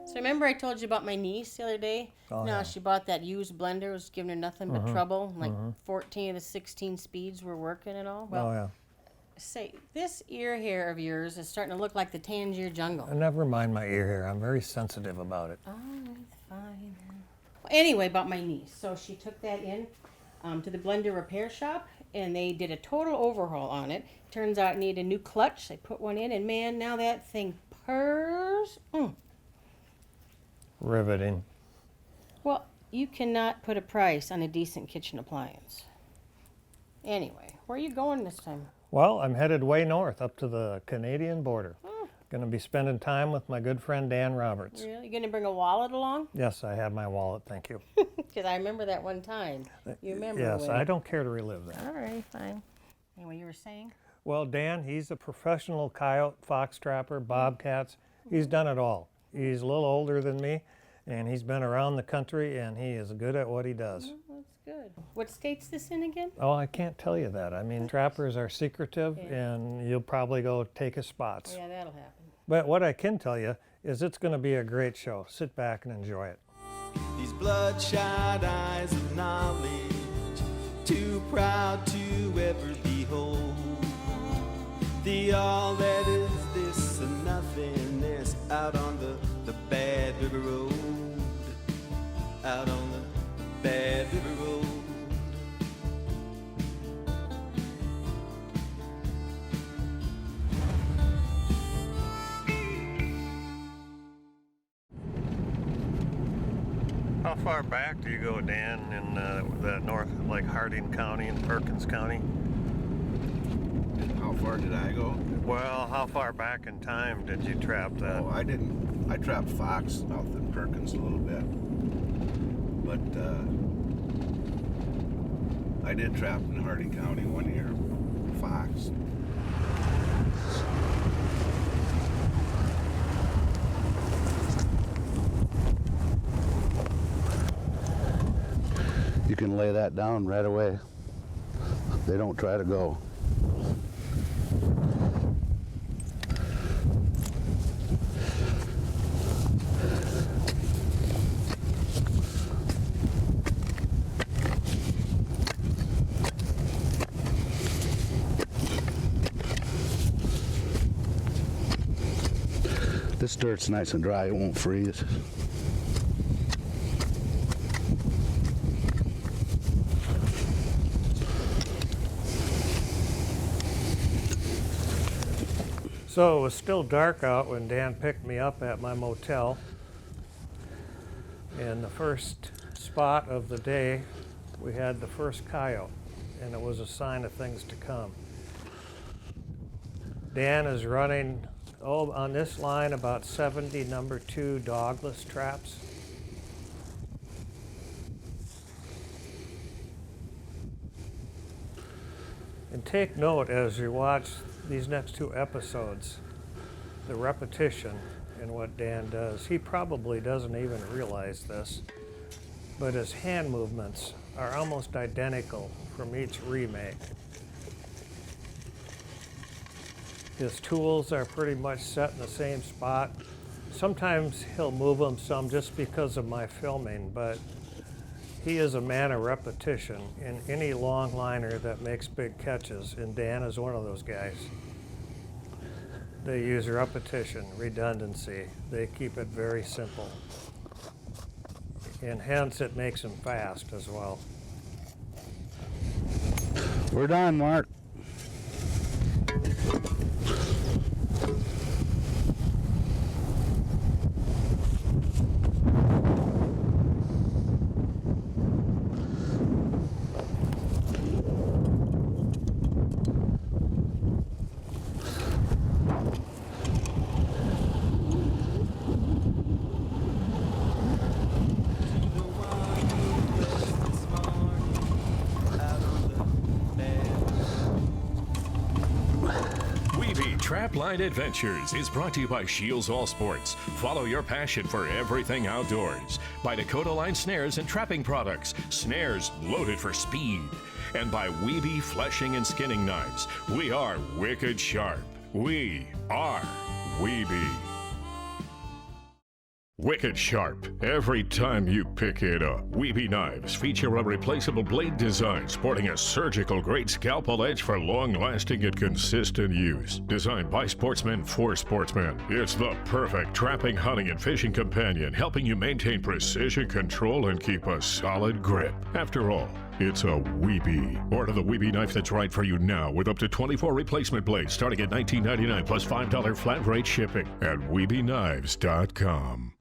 So remember I told you about my niece the other day? Oh, No, yeah. she bought that used blender. It was giving her nothing but trouble. Like 14 of the 16 speeds were working and all. Well, Oh, yeah. say, this ear hair of yours is starting to look like the Tangier jungle. Never mind my ear hair. I'm very sensitive about it. Oh, it's fine. Well, anyway, about my niece. So she took that in to the blender repair shop, and they did a total overhaul on it. Turns out it needed a new clutch. They put one in, and man, now that thing purrs. Riveting. Well, you cannot put a price on a decent kitchen appliance. Anyway, where are you going this time? Well, I'm headed way north up to the Canadian border. Going to be spending time with my good friend Dan Roberts. Really? You going to bring a wallet along? Yes, I have my wallet, thank you. Because I remember that one time. You remember? Yes, when... I don't care to relive that. All right, fine. Anyway, you were saying? Well, Dan, he's a professional coyote, fox trapper, bobcats. He's done it all. He's a little older than me, and he's been around the country, and he is good at what he does. That's good. What state's this in again? Oh, I can't tell you that. I mean, trappers are secretive, and you'll probably go take his spots. Yeah, that'll happen. But what I can tell you is it's going to be a great show. Sit back and enjoy it. These bloodshot eyes of knowledge, too proud to ever behold the all that is this and nothingness out on the bad river road, out on the bad river road. How far back do you go, Dan, in the north, like Harding County and Perkins County? How far did I go? Well, how far back in time did you trap that? Oh, I didn't. I trapped fox out in Perkins a little bit. But I did trap in Harding County one year, fox. You can lay that down right away. They don't try to go. This dirt's nice and dry, it won't freeze. So it was still dark out when Dan picked me up at my motel. And the first spot of the day, we had the first coyote, and it was a sign of things to come. Dan is running, on this line, about 70 number 2 dogless traps. And take note as you watch these next 2 episodes, the repetition in what Dan does. He probably doesn't even realize this, but his hand movements are almost identical from each remake. His tools are pretty much set in the same spot. Sometimes he'll move them some just because of my filming, but he is a man of repetition in any long liner that makes big catches, and Dan is one of those guys. They use repetition, redundancy. They keep it very simple. And hence it makes them fast as well. We're done, Mark. Trapline Adventures is brought to you by Shields All Sports. Follow your passion for everything outdoors. By Dakota Line Snares and Trapping Products. Snares loaded for speed. And by Wiebe Fleshing and Skinning Knives. We are wicked sharp. We are Wiebe. Wicked sharp every time you pick it up. Wiebe knives feature a replaceable blade design sporting a surgical grade scalpel edge for long-lasting and consistent use. Designed by sportsmen for sportsmen, it's the perfect trapping, hunting, and fishing companion, helping you maintain precision control and keep a solid grip. After all, it's a Wiebe. Order the Wiebe knife that's right for you now with up to 24 replacement blades starting at $19.99 plus $5 flat rate shipping at WiebeKnives.com.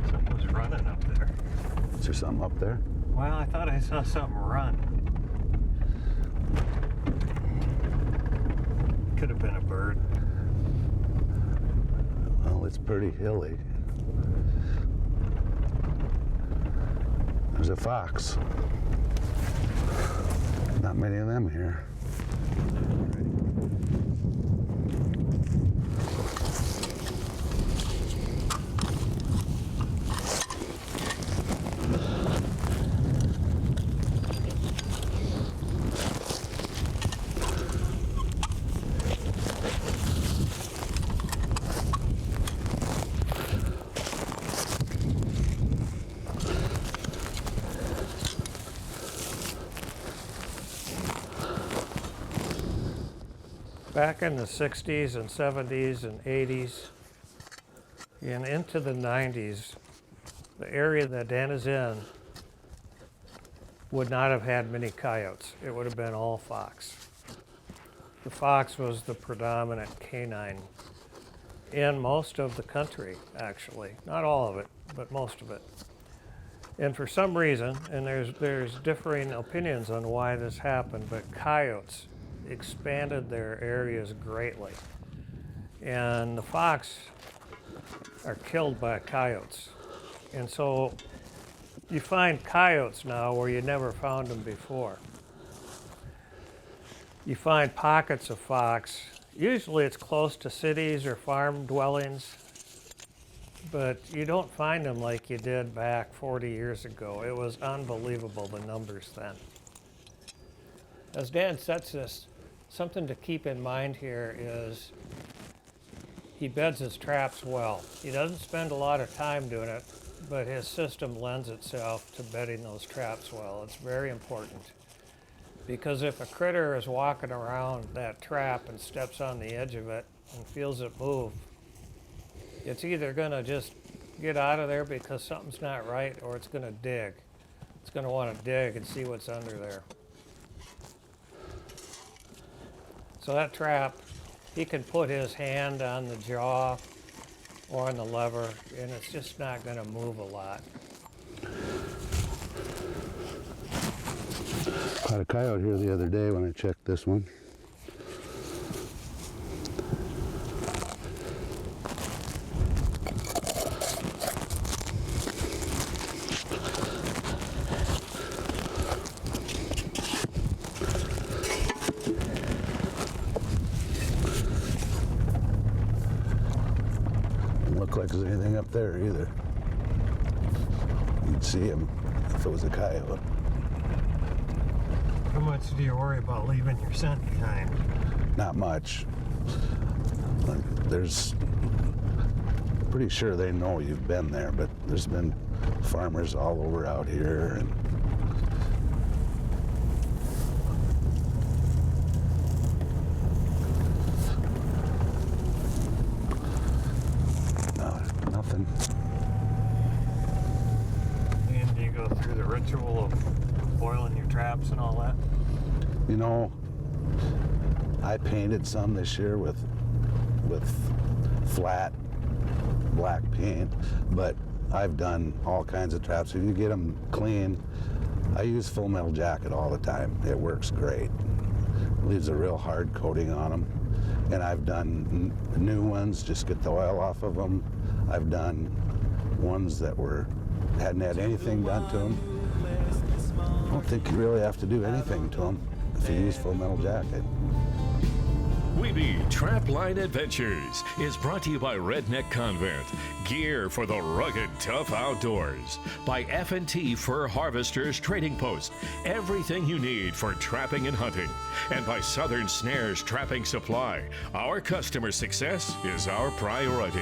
Something was running up there. Is there something up there? Well, I thought I saw something run. Could have been a bird. Well, it's pretty hilly. There's a fox. Not many of them here. Back in the 60s and 70s and 80s and into the 90s, the area that Dan is in would not have had many coyotes. It would have been all fox. The fox was the predominant canine in most of the country, actually. Not all of it, but most of it. And for some reason, and there's differing opinions on why this happened, but coyotes expanded their areas greatly. And the fox are killed by coyotes. And so you find coyotes now where you never found them before. You find pockets of fox. Usually it's close to cities or farm dwellings, but you don't find them like you did back 40 years ago. It was unbelievable, the numbers then. As Dan sets this, something to keep in mind here is he beds his traps well. He doesn't spend a lot of time doing it, but his system lends itself to bedding those traps well. It's very important, because if a critter is walking around that trap and steps on the edge of it and feels it move, it's either going to just get out of there because something's not right, or it's going to dig. It's going to want to dig and see what's under there. So that trap, he can put his hand on the jaw or on the lever, and it's just not going to move a lot. Caught a coyote here the other day when I checked this one. like there's anything up there either. You'd see him if it was a coyote. How much do you worry about leaving your scent behind? Not much. There's pretty sure they know you've been there, but there's been farmers all over out here, and no, nothing. And do you go through the ritual of boiling your traps and all that? You know, I painted some this year with flat black paint, but I've done all kinds of traps. If you get them clean, I use full metal jacket all the time. It works great. Leaves a real hard coating on them. And I've done new ones, just get the oil off of them. I've done ones that hadn't had anything done to them. I don't think you really have to do anything to them if you use full metal jacket. Wiebe Trapline Adventures is brought to you by Redneck Convent, gear for the rugged, tough outdoors. By F&T Fur Harvesters Trading Post, everything you need for trapping and hunting. And by Southern Snares Trapping Supply, our customer success is our priority.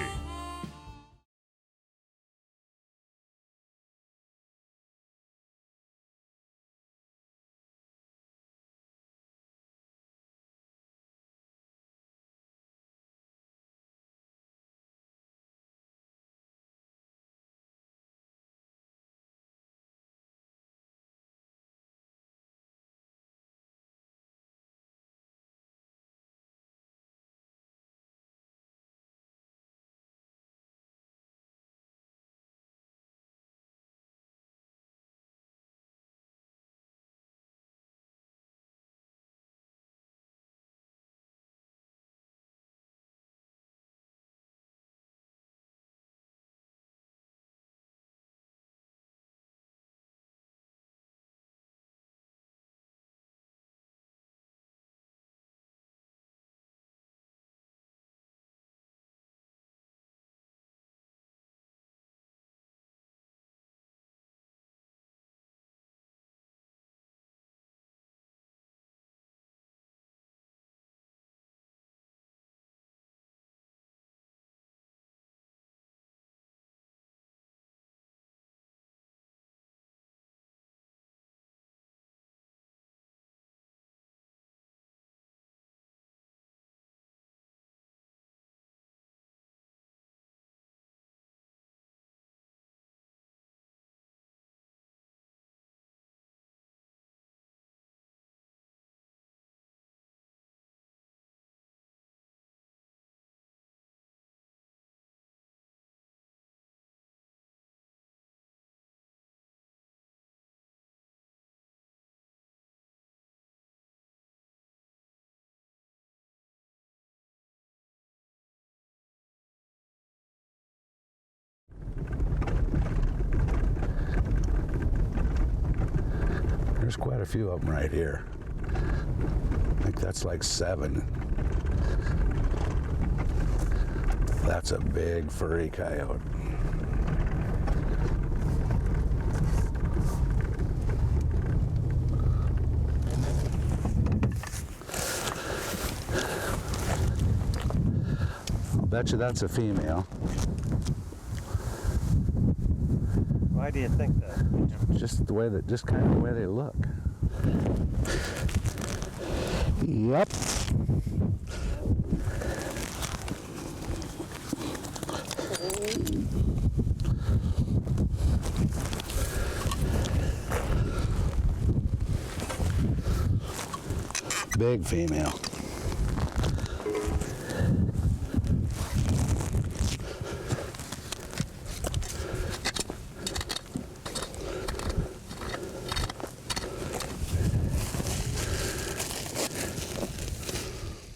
There's quite a few of them right here. I think that's like 7. That's a big furry coyote. I'll bet you that's a female. Why do you think that? Just kind of the way they look. Yep. Big female.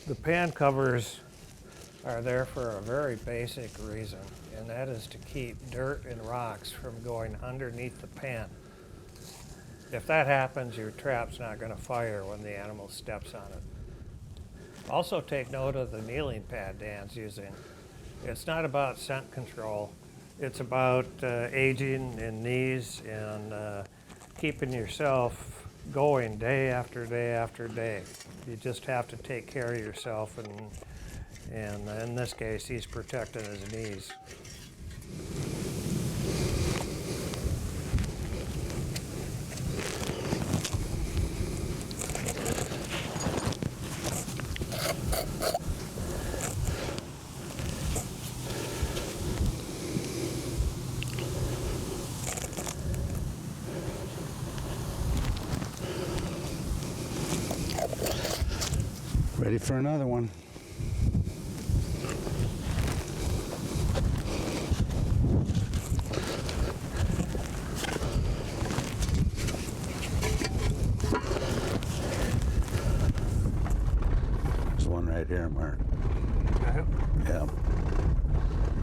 The pan covers are there for a very basic reason, and that is to keep dirt and rocks from going underneath the pan. If that happens, your trap's not going to fire when the animal steps on it. Also take note of the kneeling pad Dan's using. It's not about scent control. It's about aging in knees and keeping yourself going day after day after day. You just have to take care of yourself, and in this case, he's protecting his knees. Ready for another one. There's one right here, Mark. Yeah.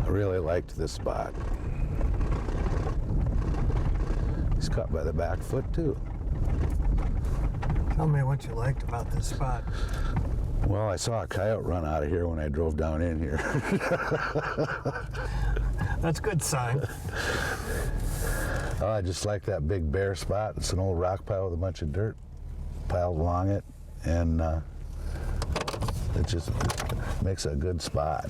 I really liked this spot. He's caught by the back foot too. Tell me what you liked about this spot. Well, I saw a coyote run out of here when I drove down in here. That's a good sign. Oh, I just like that big bare spot. It's an old rock pile with a bunch of dirt piled along it, and it just makes a good spot.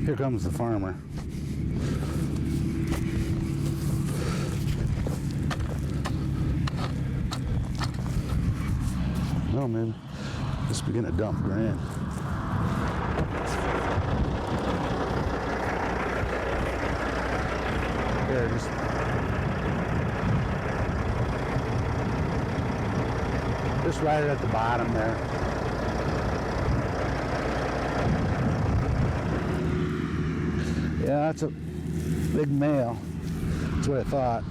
Here comes the farmer. Well, maybe just begin to dump grain. Here, just right at the bottom there. Yeah, that's a big male. That's what I thought.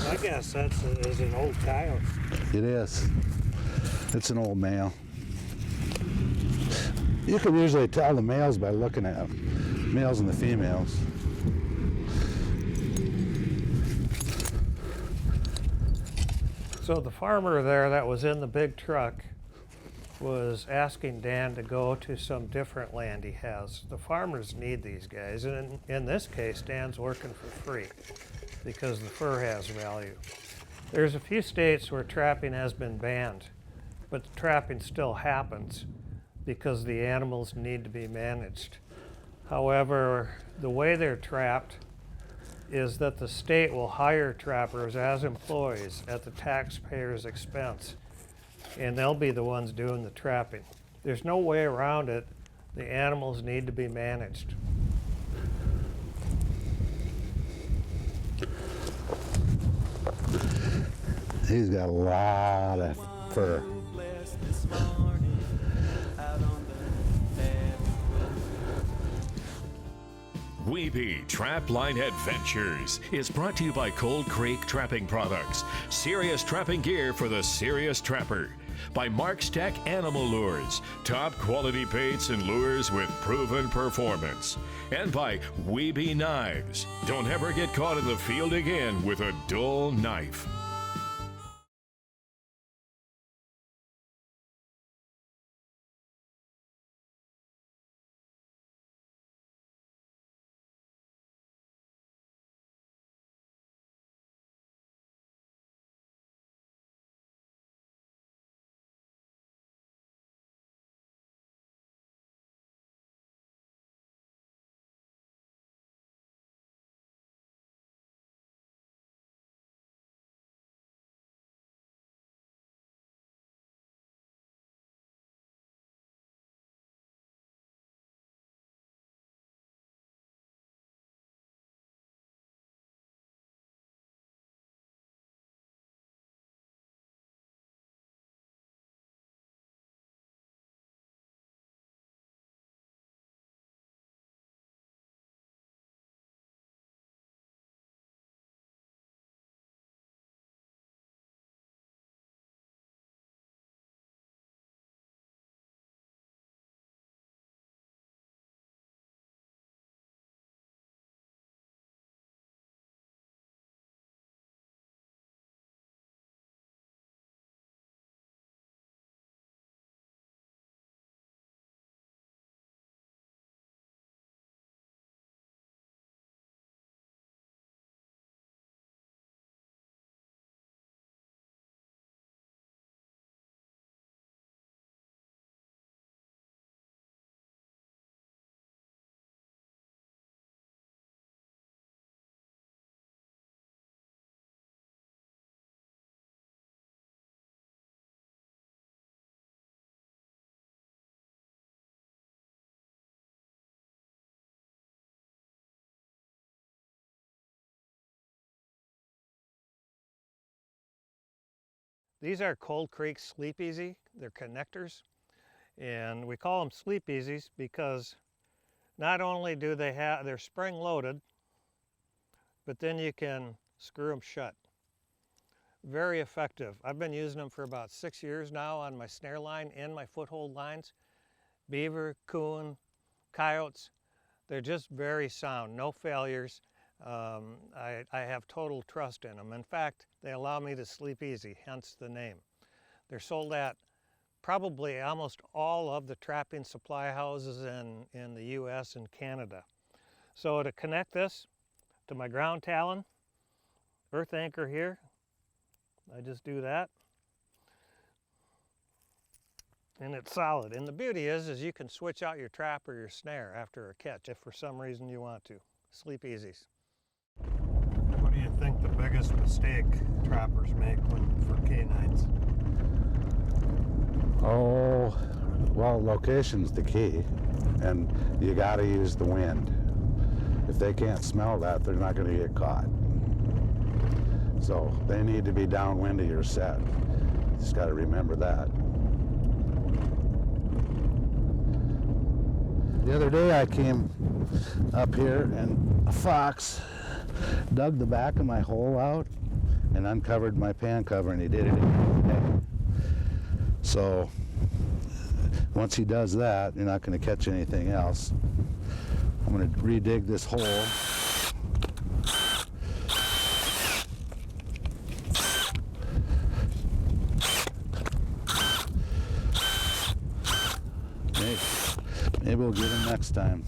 I guess that's is an old coyote. It is. It's an old male. You can usually tell the males by looking at them. Males and the females. So the farmer there that was in the big truck was asking Dan to go to some different land he has. The farmers need these guys, and in this case, Dan's working for free because the fur has value. There's a few states where trapping has been banned, but the trapping still happens because the animals need to be managed. However, the way they're trapped is that the state will hire trappers as employees at the taxpayer's expense, and they'll be the ones doing the trapping. There's no way around it. The animals need to be managed. He's got a lot of fur. Wiebe Trapline Adventures is brought to you by Cold Creek Trapping Products, serious trapping gear for the serious trapper. By Mark's Tech Animal Lures, top quality baits and lures with proven performance. And by Wiebe Knives. Don't ever get caught in the field again with a dull knife. These are Cold Creek Sleep Easy. They're connectors. And we call them Sleep Easies because not only do they're spring loaded, but then you can screw them shut. Very effective. I've been using them for about 6 years now on my snare line and my foothold lines. Beaver, coon, coyotes, they're just very sound, no failures. I have total trust in them. In fact, they allow me to sleep easy, hence the name. They're sold at probably almost all of the trapping supply houses in the US and Canada. So to connect this to my ground talon, earth anchor here, I just do that. And it's solid. And the beauty is you can switch out your trap or your snare after a catch if for some reason you want to. Sleep Easies. What do you think the biggest mistake trappers make for canines? Oh, well, location's the key, and you gotta use the wind. If they can't smell that, they're not gonna get caught. So they need to be downwind of your set. Just gotta remember that. The other day I came up here and a fox dug the back of my hole out and uncovered my pan cover, and he did it in one day. So once he does that, you're not going to catch anything else. I'm going to redig this hole. Maybe we'll get him next time.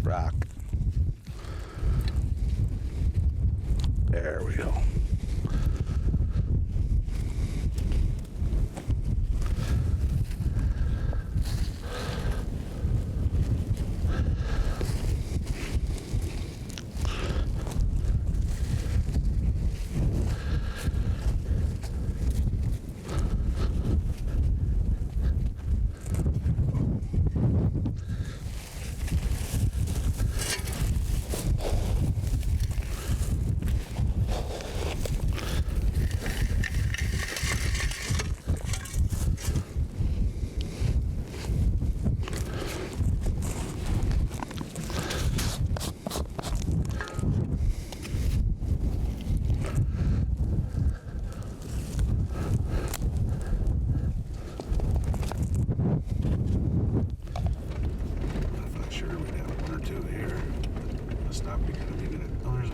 Rock. There we go.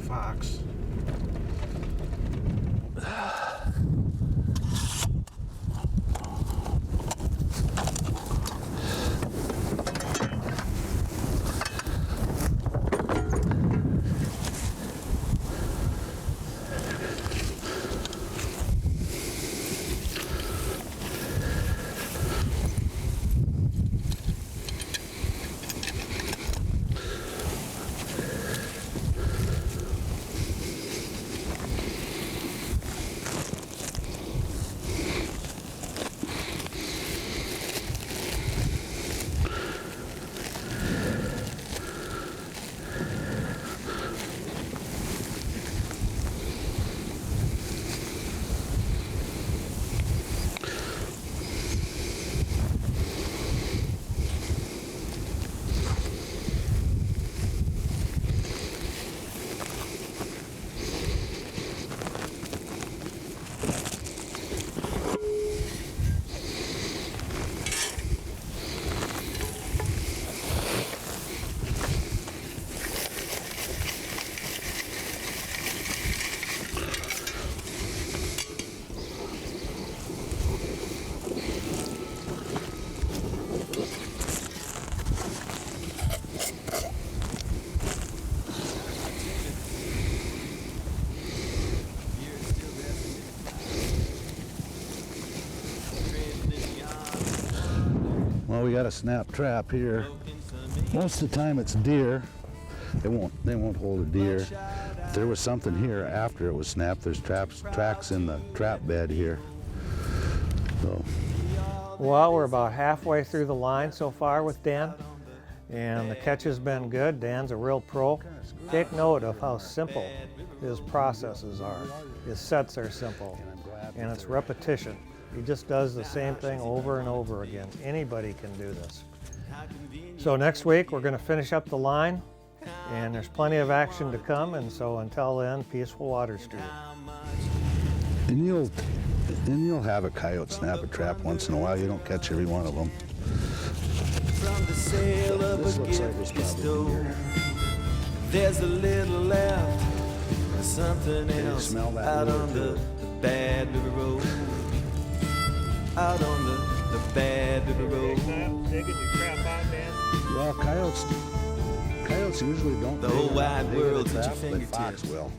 Fox. we got a snap trap here. Most of the time it's deer. They won't hold a deer. If there was something here after it was snapped, there's tracks in the trap bed here. So. Well, we're about halfway through the line so far with Dan, and the catch has been good. Dan's a real pro. Take note of how simple his processes are. His sets are simple, and it's repetition. He just does the same thing over and over again. Anybody can do this. So next week we're going to finish up the line, and there's plenty of action to come, and so until then, peaceful Water Street. And you'll have a coyote snap a trap once in a while. You don't catch every one of them. From the sale of This a looks like gift it's you probably stole, deer. there's a little left, something you else smell that out river on too? the Bad River Road. Out on the Bad River Road. Digging your trap out, Dan? Well, coyotes usually don't. The dig whole a- wide dig a world's at your trap, but fingertips. fox will.